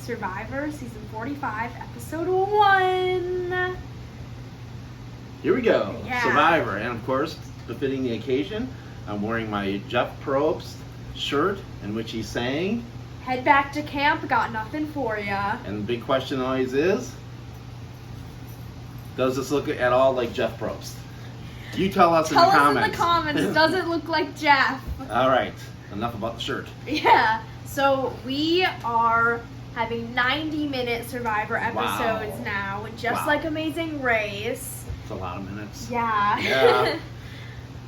Survivor Season 45, Episode 1. Here we go. Yeah. Survivor. And of course, befitting the occasion, I'm wearing my Jeff Probst shirt in which he's saying, Head back to camp, got nothing for ya. and the big question always is, does this look at all like Jeff Probst? You tell us in the comments. Tell us in the comments, does it look like Jeff? All right, enough about the shirt. Yeah, so we are having 90-minute Survivor episodes Wow. now, just Wow. like Amazing Race. It's a lot of minutes. Yeah. Yeah.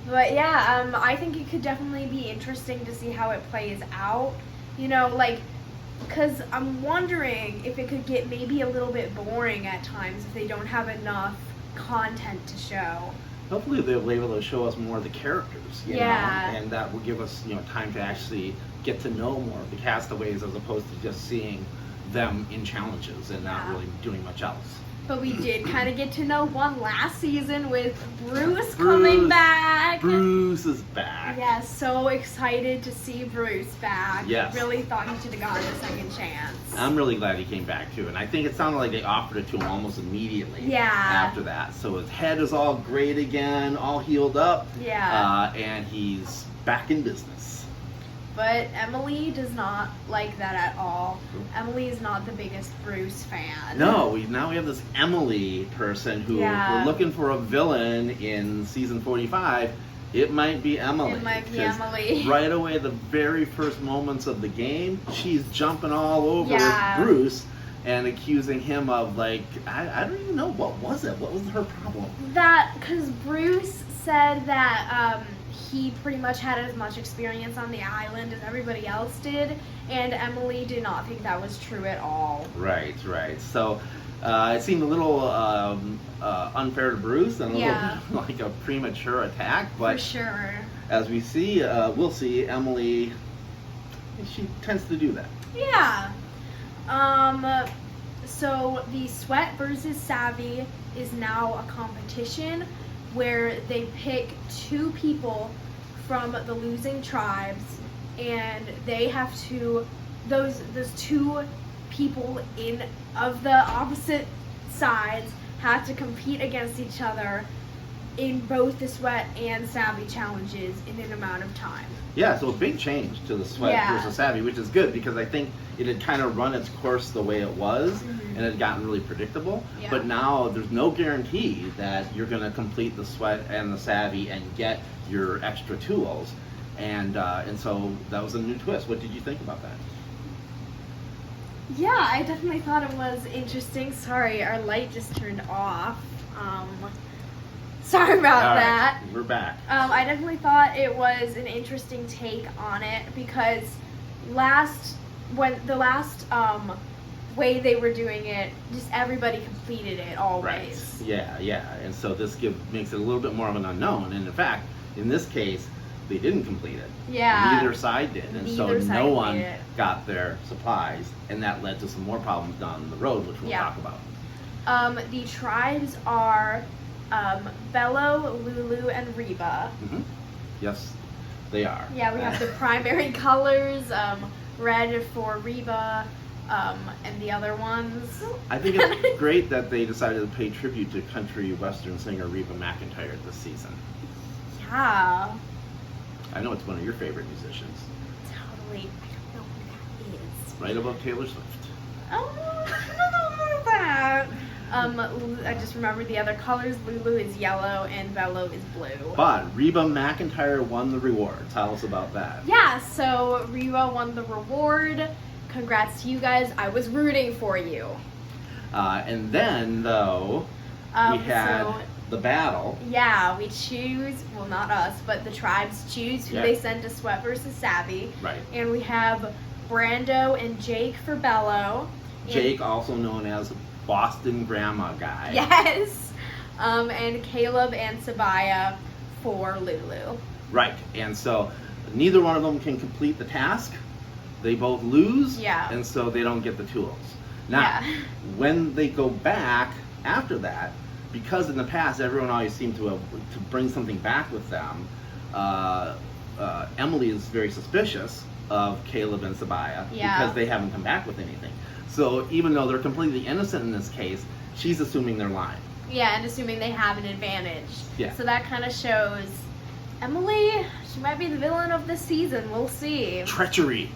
But yeah, I think it could definitely be interesting to see how it plays out. You know, like, because I'm wondering if it could get maybe a little bit boring at times if they don't have enough content to show. Hopefully they'll be able to show us more of the characters, you Yeah. know, and that will give us, time to actually get to know more of the castaways as opposed to just seeing them in challenges and not Yeah. really doing much else. But we did kind of get to know one last season with Bruce coming back. Bruce is back. Yeah, so excited to see Bruce back. Yes. Really thought he should have gotten a second chance. I'm really glad he came back too, and I think it sounded like they offered it to him almost immediately Yeah. after that. So his head is all great again, all healed up, Yeah. and he's back in business. But Emily does not like that at all. Emily is not the biggest Bruce fan. No, now we have this Emily person who Yeah. we're looking for a villain in season 45. It might be Emily. It might be 'cause Emily. Right away, the very first moments of the game, she's jumping all over Yeah. Bruce and accusing him of, like, I don't even know, what was it? What was her problem? That, because Bruce said that he pretty much had as much experience on the island as everybody else did, and Emily did not think that was true at all. Right. So it seemed a little unfair to Bruce and a Yeah. little like a premature attack, For but sure. as we see, we'll see, Emily, she tends to do that. Yeah. So the Sweat versus Savvy is now a competition where they pick two people from the losing tribes, and they have to those two people of the opposite sides have to compete against each other in both the Sweat and Savvy challenges in an amount of time. Yeah, so a big change to the Sweat Yeah. versus Savvy, which is good because I think it had kind of run its course the way it was Mhm. and it had gotten really predictable. Yeah. But now there's no guarantee that you're going to complete the Sweat and the Savvy and get your extra tools. And so that was a new twist. What did you think about that? Yeah, I definitely thought it was interesting. Sorry, our light just turned off. Sorry about All right, that. we're back. I definitely thought it was an interesting take on it because the last way they were doing it, just everybody completed it always. Yeah. And so this makes it a little bit more of an unknown. And in fact, in this case, they didn't complete it. Yeah. Neither side did. And so Neither side no one did it. got their supplies. And that led to some more problems down the road, which we'll Yeah. talk about. The tribes are Bello, Lulu, and Reba. Hmm. Yes, they are. Yeah, we have the primary colors, red for Reba, and the other ones. I think it's great that they decided to pay tribute to country western singer Reba McEntire this season. Yeah, I know it's one of your favorite musicians. totally. I don't know who that is. Right above Taylor Swift. Oh, I don't know that. I just remembered the other colors. Lulu is yellow and Bello is blue. But Reba McEntire won the reward. Tell us about that. Yeah, so Reba won the reward. Congrats to you guys. I was rooting for you. And then, though, we had so- the battle. Yeah, we choose, well, not us, but the tribes choose who Yeah. they send to Sweat versus Savvy. Right. And we have Brando and Jake for Bello. And- Jake, also known as Boston Grandma Guy. Yes. And Caleb and Sabaya for Lulu. Right. And so neither one of them can complete the task. They both lose. Yeah. And so they don't get the tools. Now, Yeah. when they go back after that, because in the past everyone always seemed to bring something back with them, Emily is very suspicious of Caleb and Sabaya Yeah. because they haven't come back with anything. So even though they're completely innocent in this case, she's assuming they're lying. Yeah, and assuming they have an advantage. Yeah. So that kind of shows Emily, she might be the villain of this season. We'll see. Treachery.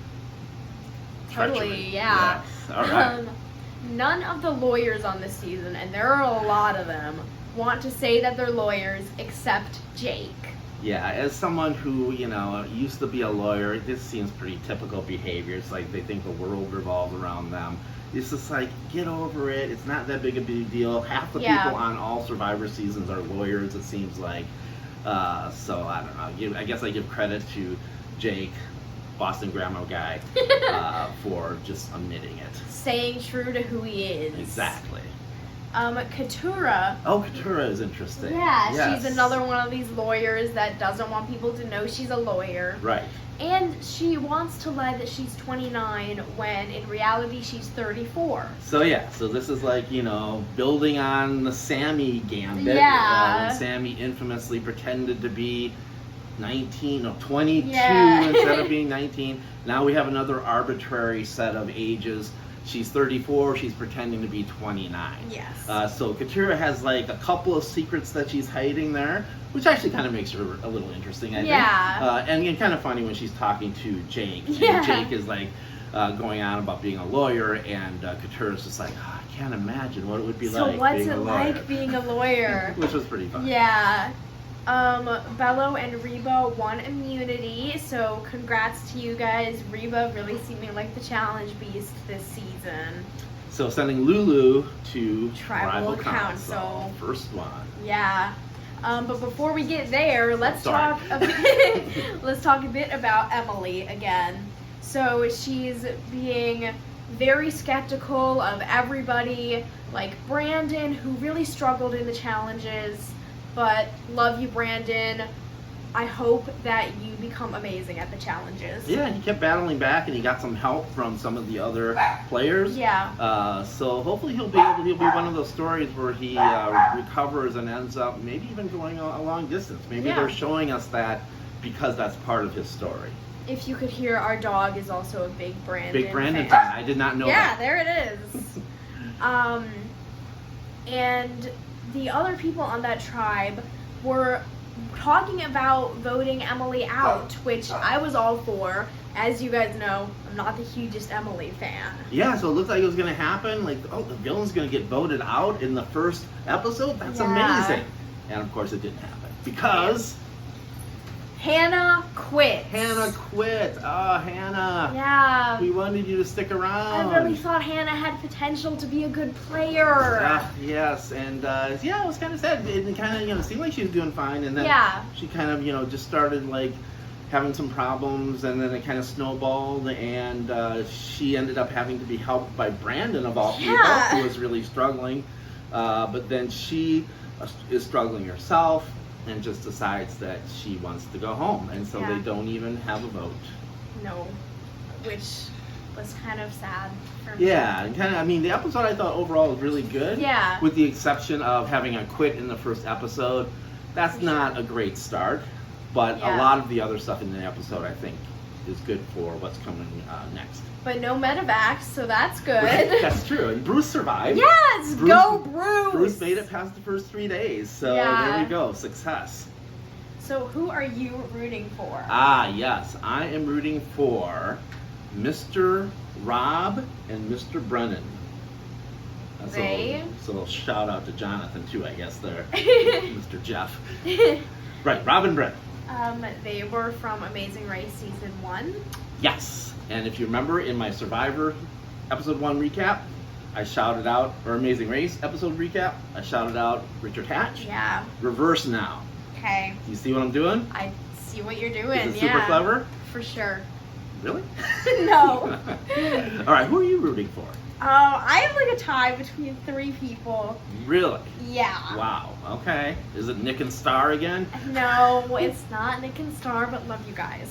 Totally, Treachery. yeah. Yes. All right. None of the lawyers on this season, and there are a lot of them, want to say that they're lawyers except Jake. Yeah, as someone who, used to be a lawyer, this seems pretty typical behavior. It's like they think the world revolves around them. It's just like, get over it. It's not that big a big deal. Half the Yeah. people on all Survivor seasons are lawyers, it seems like. So, I don't know. I guess I give credit to Jake, Boston Grandma guy, for just admitting it. Staying true to who he is. Exactly. Katura. Oh, Katura is interesting. Yeah, Yes. she's another one of these lawyers that doesn't want people to know she's a lawyer. Right. And she wants to lie that she's 29 when in reality she's 34. So this is like, building on the Sammy gambit. Yeah. Sammy infamously pretended to be 19 or 22 Yeah. instead of being 19. Now we have another arbitrary set of ages. She's 34, she's pretending to be 29. Yes. So Katura has like a couple of secrets that she's hiding there, which actually kind of makes her a little interesting, I think. Yeah. And kind of funny when she's talking to Jake. Yeah. And Jake is like going on about being a lawyer, and Katura's just like, "Oh, I can't imagine what it would be So like what's being it a lawyer." like being a lawyer? Which was pretty fun. Yeah. Bello and Reba won immunity, so congrats to you guys. Reba really seeming like the challenge beast this season. So sending Lulu to Tribal Tribal Council. First one. Yeah. But before we get there, let's Sorry. talk a bit. Let's talk a bit about Emily again. So she's being very skeptical of everybody, like Brandon, who really struggled in the challenges. But love you, Brandon. I hope that you become amazing at the challenges. Yeah, he kept battling back, and he got some help from some of the other players. Yeah. So hopefully he'll be one of those stories where he recovers and ends up maybe even going a long distance. Maybe Yeah. they're showing us that because that's part of his story. If you could hear, our dog is also a big Brandon Big Brandon fan. fan. I did not know Yeah, that. there it is. And the other people on that tribe were talking about voting Emily out, which I was all for. As you guys know, I'm not the hugest Emily fan. Yeah, so it looked like it was going to happen. Like, oh, the villain's going to get voted out in the first episode? That's Yeah. amazing. And of course it didn't happen. Because Hannah quit. Hannah quit. Oh, Hannah. Yeah. We wanted you to stick around. I really thought Hannah had potential to be a good player. Yes, and it was kind of sad. It kind of seemed like she was doing fine, and then Yeah. she kind of just started like having some problems, and then it kind of snowballed, and she ended up having to be helped by Brandon of all people, Yeah. who was really struggling. But then she is struggling herself, and just decides that she wants to go home, and so Yeah. they don't even have a vote. No. Which was kind of sad for me. Yeah, and the episode I thought overall was really good. Yeah. With the exception of having a quit in the first episode. That's For not sure. a great start, but Yeah. a lot of the other stuff in the episode I think is good for what's coming next. But no medevacs, so that's good. That's true. And Bruce survived. Yes, Bruce- go Bruce! Bruce made it past the first 3 days, so Yeah. there we go. Success. So who are you rooting for? Ah, yes. I am rooting for Mr. Rob and Mr. Brennan. That's They? a little shout out to Jonathan too, I guess there. Mr. Jeff. Right, Rob and Brennan. They were from Amazing Race Season 1. Yes. And if you remember in my Survivor Episode 1 recap, I shouted out, or Amazing Race episode recap, I shouted out Richard Hatch. Yeah, Reverse now. okay. Do you see what I'm doing? I see what you're doing, Is it yeah. super clever? For sure. Really? No. All right, who are you rooting for? I have like a tie between 3 people. Really? Yeah. Wow. Okay. Is it Nick and Star again? No, it's not Nick and Star, but love you guys.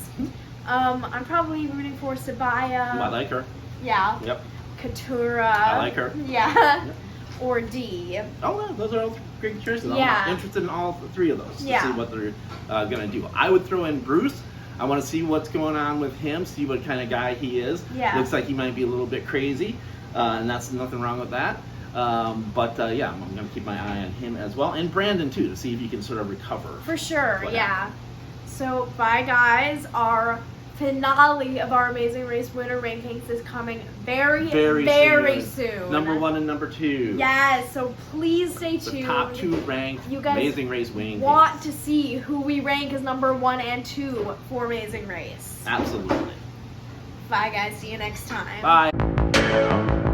I'm probably rooting for Sabaya. I like her. Yeah. Yep. Katura. I like her. Yeah. Yep. Or D. Oh, no, those are all great choices. Yeah. I'm interested in all 3 of those Yeah. to see what they're going to do. I would throw in Bruce I want to see what's going on with him, see what kind of guy he is. Yeah. Looks like he might be a little bit crazy, and that's nothing wrong with that. But yeah, I'm going to keep my eye on him as well, and Brandon too, to see if he can sort of recover. For sure, what yeah. happened. So, bye guys. Our finale of our Amazing Race winner rankings is coming very soon. Number 1 and number 2. Yes, so please stay The tuned. top 2 ranked You guys Amazing Race winning want teams. to see who we rank as number 1 and 2 for Amazing Race. Absolutely. Bye guys, see you next time. Bye.